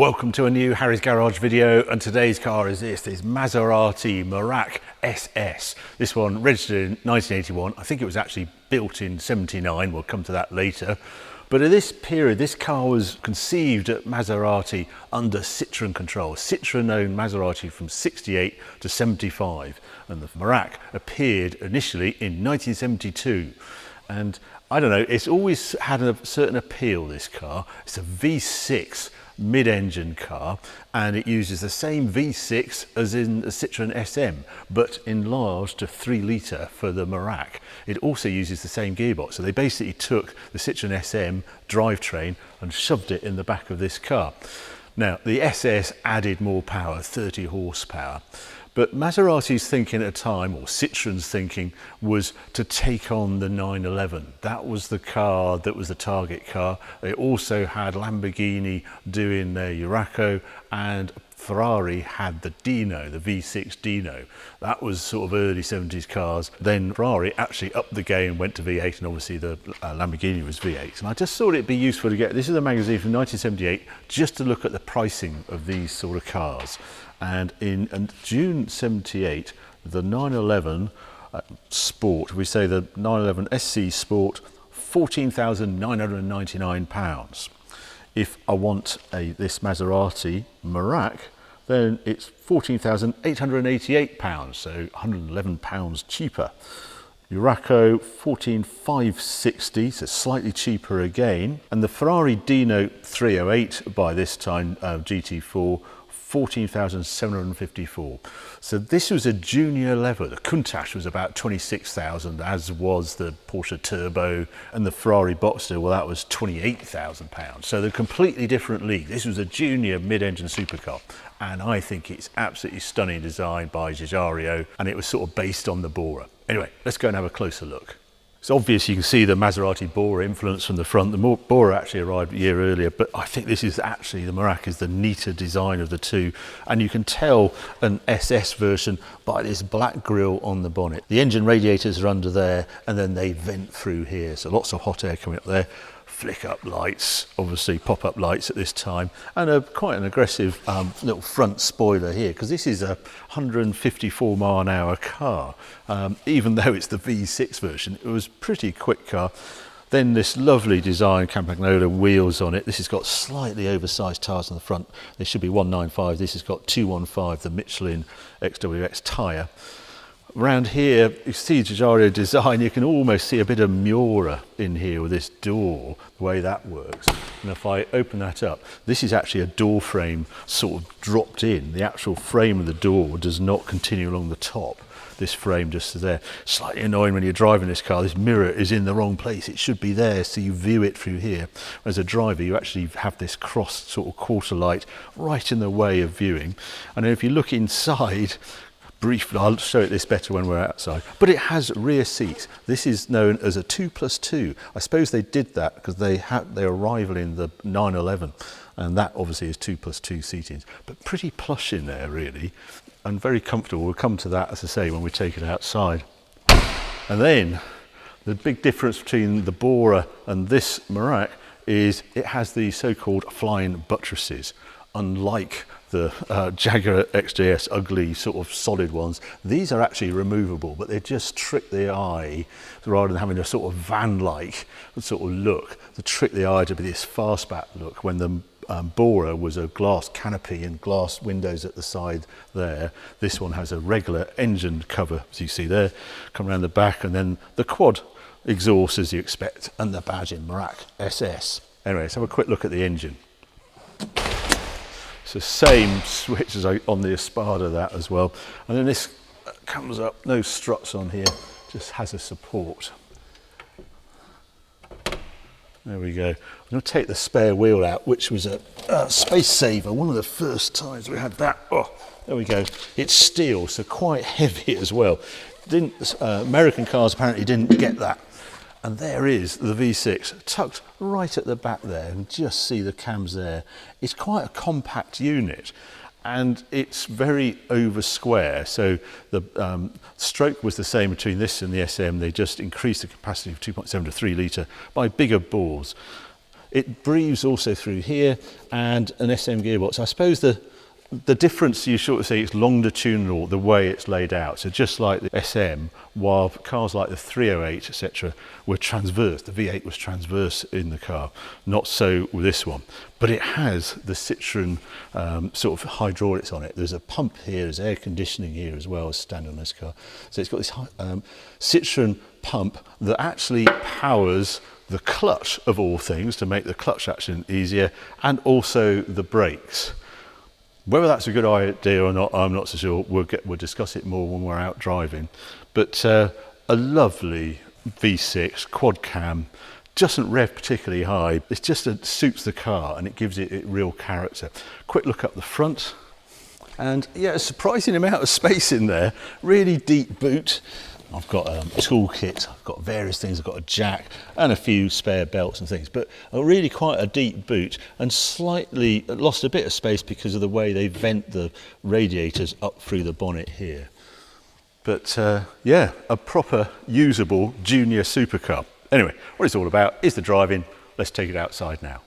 welcome to a new Harry's Garage video, and today's car is this Maserati Merak SS. This one registered in 1981. I think it was actually built in 79, we'll come to that later. But at this period, this car was conceived at Maserati under Citroen control. Citroen owned Maserati from 68 to 75, and the Merak appeared initially in 1972. And I don't know, it's always had a certain appeal, this car. It's a V6 mid-engine car, and it uses the same V6 as in the Citroen SM, but enlarged to 3 litre for the Merak. It also uses the same gearbox, so they basically took the Citroen SM drivetrain and shoved it in the back of this car. Now, the SS added more power, 30 horsepower. But Maserati's thinking at the time, or Citroen's thinking, was to take on the 911. That was the car that was the target car. They also had Lamborghini doing their Urraco, and Ferrari had the Dino, the V6 Dino. That was sort of early 70s cars. Then Ferrari actually upped the game, went to V8, and obviously the Lamborghini was V8. And I just thought it'd be useful to get, this is a magazine from 1978, just to look at the pricing of these sort of cars. And in June 78, the 911 Sport, we say the 911 SC Sport, £14,999. If I want this Maserati Merak, then it's £14,888, so £111 cheaper. Urraco, £14,560, so slightly cheaper again. And the Ferrari Dino 308 by this time, GT4, £14,754. So this was a junior level. The Countach was about 26,000, as was the Porsche Turbo, and the Ferrari Boxster, well, that was £28,000. So they're completely different league. This was a junior mid-engine supercar, and I think it's absolutely stunning design by Giugiaro, and it was sort of based on the Bora. Anyway, let's go and have a closer look. It's obvious you can see the Maserati Bora influence from the front. The Bora actually arrived a year earlier, but I think this is actually, the Merak is the neater design of the two. And you can tell an SS version by this black grille on the bonnet. The engine radiators are under there, and then they vent through here. So lots of hot air coming up there. Flick up lights, obviously pop-up lights at this time, and quite an aggressive little front spoiler here, because this is a 154 mile an hour car. Even though it's the V6 version, it was a pretty quick car. Then this lovely design Campagnola wheels on it. This has got slightly oversized tyres on the front. They should be 195. This has got 215, the Michelin XWX tyre. Around here, you see Giugiaro design, you can almost see a bit of Miura in here with this door, the way that works. And if I open that up, this is actually a door frame sort of dropped in. The actual frame of the door does not continue along the top. This frame just is there. Slightly annoying when you're driving this car, this mirror is in the wrong place. It should be there, so you view it through here. As a driver, you actually have this crossed sort of quarter light right in the way of viewing. And if you look inside, briefly, I'll show it this better when we're outside, but it has rear seats. This is known as a 2+2. I suppose they did that because they had their arrival in the 911, and that obviously is 2+2 seatings, but pretty plush in there really, and very comfortable. We'll come to that, as I say, when we take it outside. And then the big difference between the Bora and this Merak is it has the so-called flying buttresses. Unlike the Jaguar XJS ugly sort of solid ones, these are actually removable, but they just trick the eye, rather than having a sort of van-like sort of look, to trick the eye to be this fastback look, when the Bora was a glass canopy and glass windows at the side there. This one has a regular engine cover, as you see there, come around the back, and then the quad exhaust as you expect, and the badge in Merak SS. Anyway, let's have a quick look at the engine. It's the same switch as on the Espada, that as well. And then this comes up, no struts on here, just has a support. There we go. I'm going to take the spare wheel out, which was a space saver. One of the first times we had that. Oh, there we go. It's steel, so quite heavy as well. American cars apparently didn't get that. And there is the V6 tucked right at the back there, and just see the cams there. It's quite a compact unit, and it's very over square. So the stroke was the same between this and the SM. They just increased the capacity of 2.7 to 3 litre by bigger bores. It breathes also through here, and an SM gearbox. I suppose the difference you sort of see, it's longitudinal the way it's laid out. So just like the SM, while cars like the 308 etc were transverse, the V8 was transverse in the car, not so with this one. But it has the Citroen sort of hydraulics on it. There's a pump here, there's air conditioning here as well as standard on this car. So it's got this Citroen pump that actually powers the clutch of all things to make the clutch action easier, and also the brakes. Whether that's a good idea or not, I'm not so sure. We'll discuss it more when we're out driving. But a lovely V6 quad cam, doesn't rev particularly high. It just suits the car and it gives it real character. Quick look up the front, and yeah, a surprising amount of space in there. Really deep boot. I've got a toolkit, I've got various things, I've got a jack and a few spare belts and things, but really quite a deep boot, and slightly lost a bit of space because of the way they vent the radiators up through the bonnet here. But yeah, a proper usable junior supercar. Anyway, what it's all about is the driving. Let's take it outside now.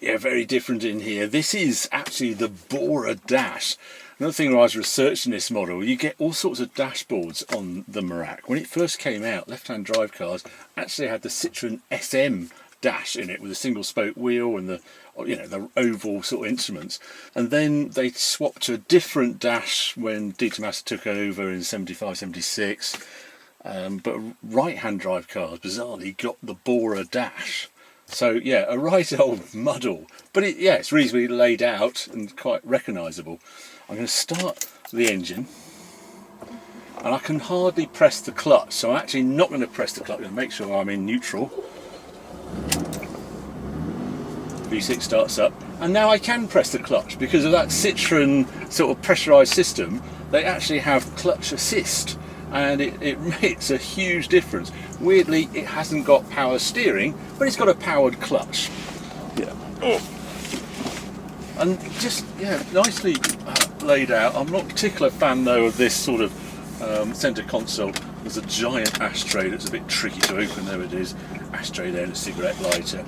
Yeah, very different in here. This is actually the Bora dash. Another thing when I was researching this model, you get all sorts of dashboards on the Merak. When it first came out, left-hand drive cars actually had the Citroen SM dash in it with a single spoke wheel and the, you know, the oval sort of instruments. And then they swapped to a different dash when Dieter Master took over in 75, 76. But right-hand drive cars bizarrely got the Bora dash. So yeah, a right old muddle, but it's reasonably laid out and quite recognisable. I'm going to start the engine, and I can hardly press the clutch, so I'm actually not going to press the clutch. I'm going to make sure I'm in neutral. V6 starts up, and now I can press the clutch because of that Citroen sort of pressurised system. They actually have clutch assist, and it makes a huge difference. Weirdly, it hasn't got power steering, but it's got a powered clutch. Yeah. Oh. And just, yeah, nicely laid out. I'm not a particular fan though of this sort of centre console. There's a giant ashtray that's a bit tricky to open. There it is. Ashtray there and a cigarette lighter.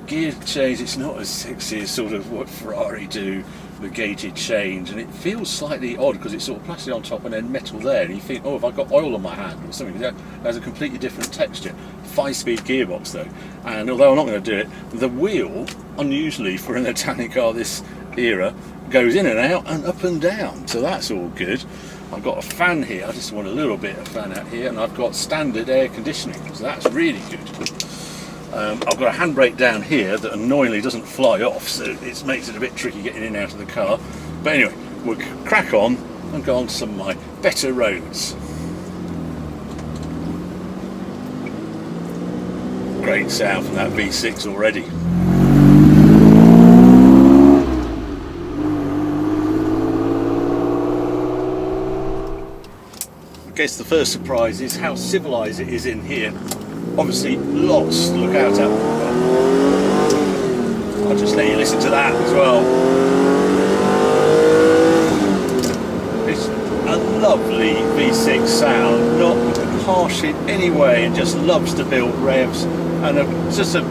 Gear change, it's not as sexy as sort of what Ferrari do, the gated change, and it feels slightly odd because it's sort of plastic on top and then metal there, and you think, oh, have I got oil on my hand or something? That has a completely different texture. 5-speed gearbox though, and although I'm not going to do it, the wheel, unusually for an Italian car this era, goes in and out and up and down, so that's all good. I've got a fan here, I just want a little bit of fan out here, and I've got standard air conditioning, so that's really good. I've got a handbrake down here that annoyingly doesn't fly off, so it makes it a bit tricky getting in and out of the car. But anyway, we'll crack on and go on to some of my better roads. Great sound from that V6 already. I guess the first surprise is how civilised it is in here. Obviously lots to look out at. I'll just let you listen to that as well. It's a lovely V6 sound, not harsh in any way, it just loves to build revs, and it's just a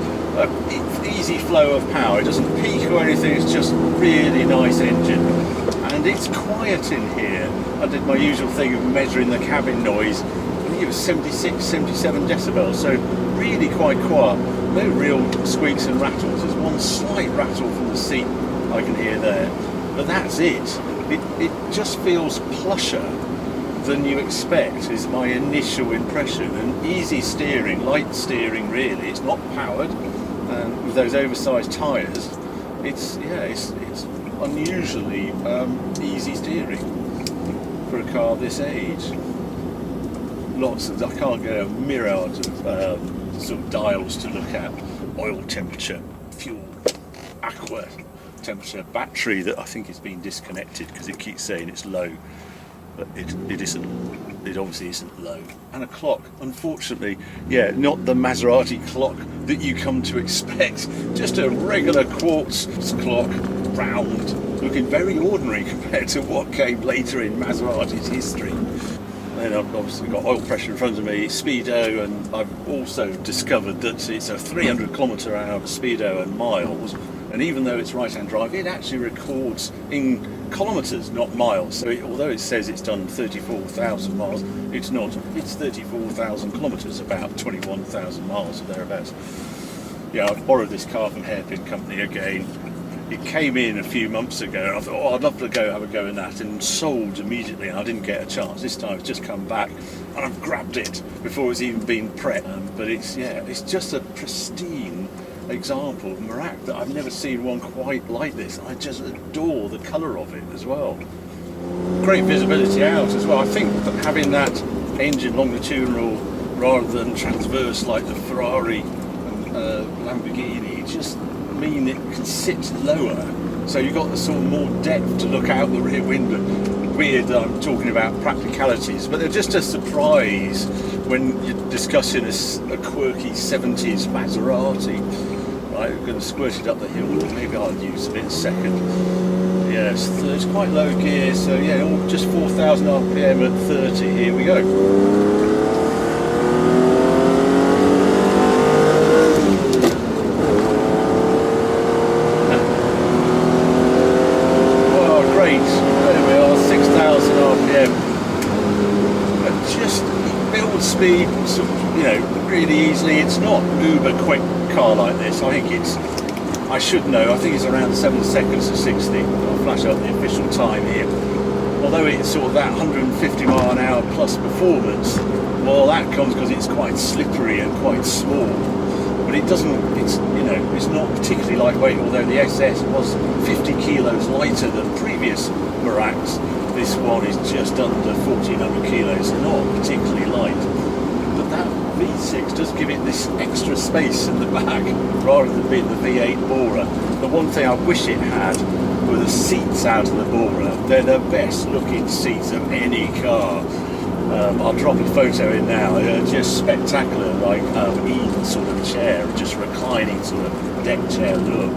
easy flow of power. It doesn't peak or anything, it's just really nice engine. And it's quiet in here. I did my usual thing of measuring the cabin noise. It was 76, 77 decibels, so really quite quiet. No real squeaks and rattles. There's one slight rattle from the seat I can hear there, but that's it. It just feels plusher than you expect, is my initial impression. And easy steering, light steering really. It's not powered, and with those oversized tyres, it's unusually easy steering for a car this age. Lots of, I can't get a myriad of sort of dials to look at. Oil temperature, fuel, aqua temperature, battery that I think is being disconnected because it keeps saying it's low, but it isn't. It obviously isn't low. And a clock, unfortunately, yeah, not the Maserati clock that you come to expect. Just a regular quartz clock. round, looking very ordinary compared to what came later in Maserati's history. Then I've obviously got oil pressure in front of me, speedo, and I've also discovered that it's a 300 kilometre hour speedo and miles, and even though it's right-hand drive, it actually records in kilometres, not miles. So although it says it's done 34,000 miles, it's not. It's 34,000 kilometres, about 21,000 miles or thereabouts. Yeah, I've borrowed this car from Hairpin Company again. It came in a few months ago and I thought, oh, I'd love to go have a go in that, and sold immediately, and I didn't get a chance. This time it's just come back and I've grabbed it before it's even been prepped. But it's just a pristine example of Merak that I've never seen one quite like this. I just adore the colour of it as well. Great visibility out as well. I think that having that engine longitudinal rather than transverse like the Ferrari and Lamborghini just mean it can sit lower, so you've got the sort of more depth to look out the rear window. Weird that I'm talking about practicalities, but they're just a surprise when you're discussing a quirky 70s Maserati. Right, we're going to squirt it up the hill, maybe I'll use it in a second. Yes, it's quite low gear, so yeah, just 4,000 RPM at 30, here we go. Speed, really easily. It's not uber quick car like this. I should know, I think it's around 7 seconds to 60. I'll flash up the official time here. Although it's sort of that 150 mile an hour plus performance, well, that comes because it's quite slippery and quite small. But it doesn't, it's not particularly lightweight, although the SS was 50 kilos lighter than previous Meraks. This one is just under 1,400 kilos, not particularly light. But that V6 does give it this extra space in the back rather than being the V8 borer. The one thing I wish it had were the seats out of the borer. They're the best looking seats of any car. I'll drop a photo in now. They're just spectacular, like Eden sort of chair, just reclining sort of deck chair look.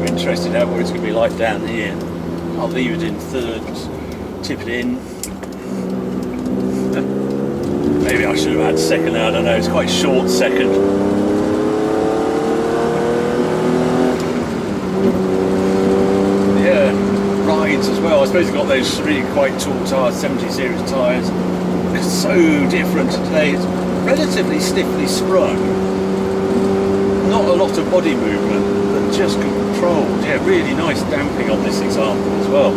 Interested out what it's going to be like down here. I'll leave it in third, tip it in. Maybe I should have had second, I don't know, it's quite short second. Yeah, rides as well. I suppose you've got those really quite tall tyres, 70 series tyres. It's so different today. It's relatively stiffly sprung. Not a lot of body movement, but just controlled. Yeah, really nice damping on this example as well.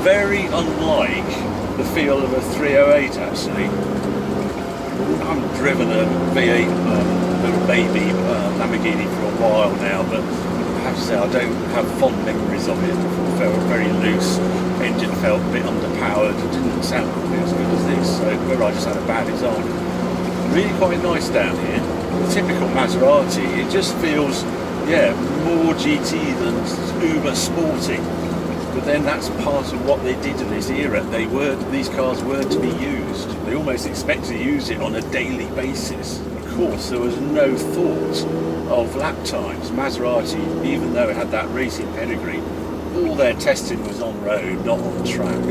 Very unlike the feel of a 308 actually. I haven't driven a V8 little baby Lamborghini for a while now, but I have to say I don't have fond memories of it. It felt very loose, engine felt a bit underpowered, it didn't sound as good as this, so whether I just had a bad example. Really quite nice down here. The typical Maserati, it just feels, yeah, more GT than uber sporty. But then that's part of what they did in this era. These cars were to be used. They almost expect to use it on a daily basis. Of course, there was no thought of lap times. Maserati, even though it had that racing pedigree, all their testing was on road, not on track.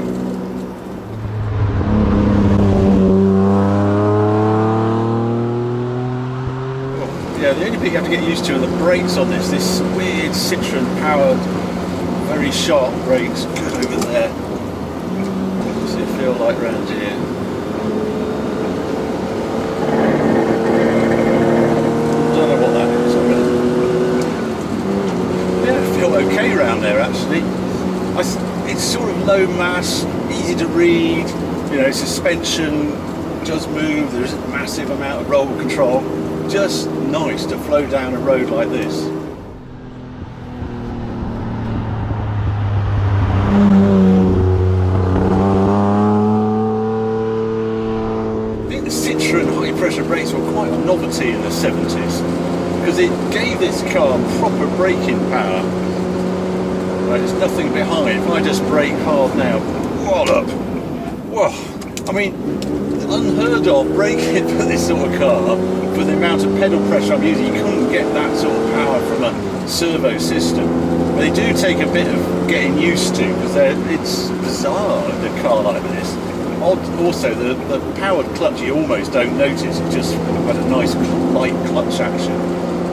Yeah, the only thing you have to get used to are the brakes on this weird Citroen powered, very sharp brakes. Good over there. What's it feel like around here? Don't know what that is. Yeah, I feel okay around there actually. It's sort of low mass, easy to read. Suspension does move. There isn't a massive amount of roll control. Just nice to flow down a road like this. I think the Citroen high pressure brakes were quite a novelty in the 70s because it gave this car proper braking power. Right, there's nothing behind. If I just brake hard now, wallop! Whoa! I mean, unheard of braking for this sort of car, for the amount of pedal pressure I'm using. You couldn't get that sort of power from a servo system. They do take a bit of getting used to, because it's bizarre in a car like this. Also, the powered clutch you almost don't notice. It just had a nice light clutch action.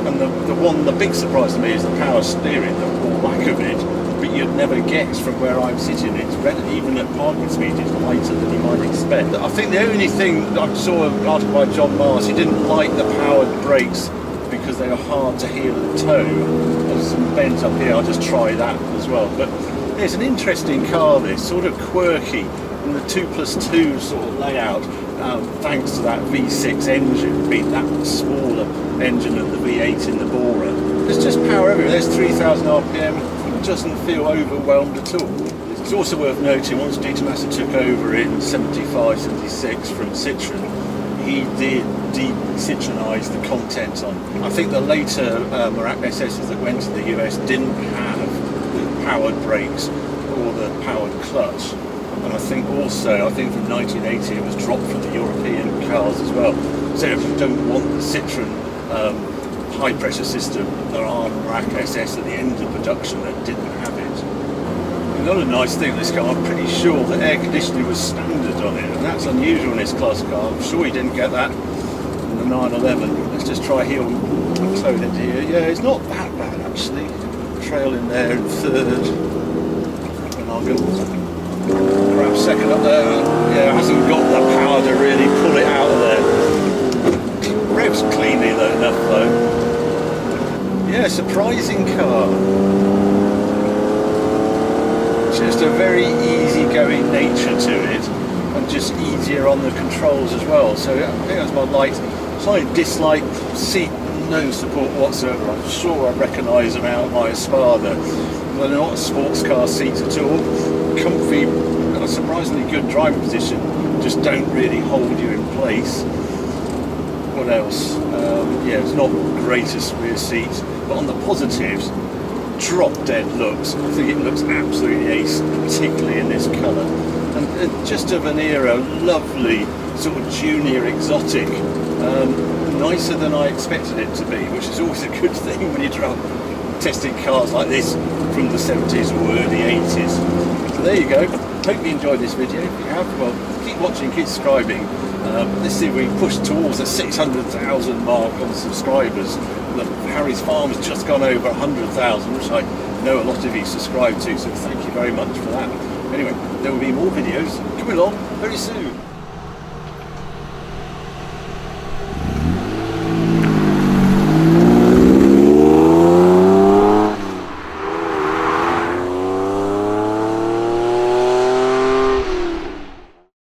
And the big surprise to me is the power steering, or lack of it. But you'd never guess from where I'm sitting. It's even at parking speed, it's lighter than you might expect. I think the only thing I saw an article by John Mars, he didn't like the powered brakes because they were hard to heel and tow. There's some bent up here. I'll just try that as well. But yeah, it's an interesting car. This sort of quirky. And the 2+2 sort of layout, thanks to that V6 engine being that smaller engine than the V8 in the Bora. There's just power everywhere. There's 3,000 RPM. It doesn't feel overwhelmed at all. It's also worth noting, once Dieter Masse took over in 75, 76 from Citroen, he did de-Citroenise the content on. I think the later Merak SSs that went to the US didn't have the powered brakes or the powered clutch. And I think from 1980 it was dropped from the European cars as well. So if you don't want the Citroen high pressure system, there are Merak SS at the end of production that didn't have it. Another nice thing with this car, I'm pretty sure that air conditioning was standard on it, and that's unusual in this class car. I'm sure you didn't get that in the 911. Let's just try heel and tow it into here. Yeah, it's not that bad actually. Trail in there in third, and I'll go grab second up there. Yeah, it hasn't got the power to really pull it out of there. Revs cleanly enough though. Yeah, surprising car. Just a very easy-going nature to it, and just easier on the controls as well. So I think that's my light. Slight dislike, seat no support whatsoever. I'm sure I recognise them out of my Espada. They're not sports car seats at all. Comfy, and a surprisingly good driving position, just don't really hold you in place. What else? Yeah, it's not the greatest rear seat, but on the positives, drop dead looks. I think it looks absolutely ace, particularly in this colour. And just of an era, lovely sort of junior exotic, nicer than I expected it to be, which is always a good thing when you're testing cars like this from the 70s or early 80s. So there you go. Hope you enjoyed this video. If you have, well, keep watching, keep subscribing. Let's see if we push towards the 600,000 mark on subscribers. Harry's Farm has just gone over 100,000, which I know a lot of you subscribe to, so thank you very much for that. Anyway, there will be more videos coming along very soon.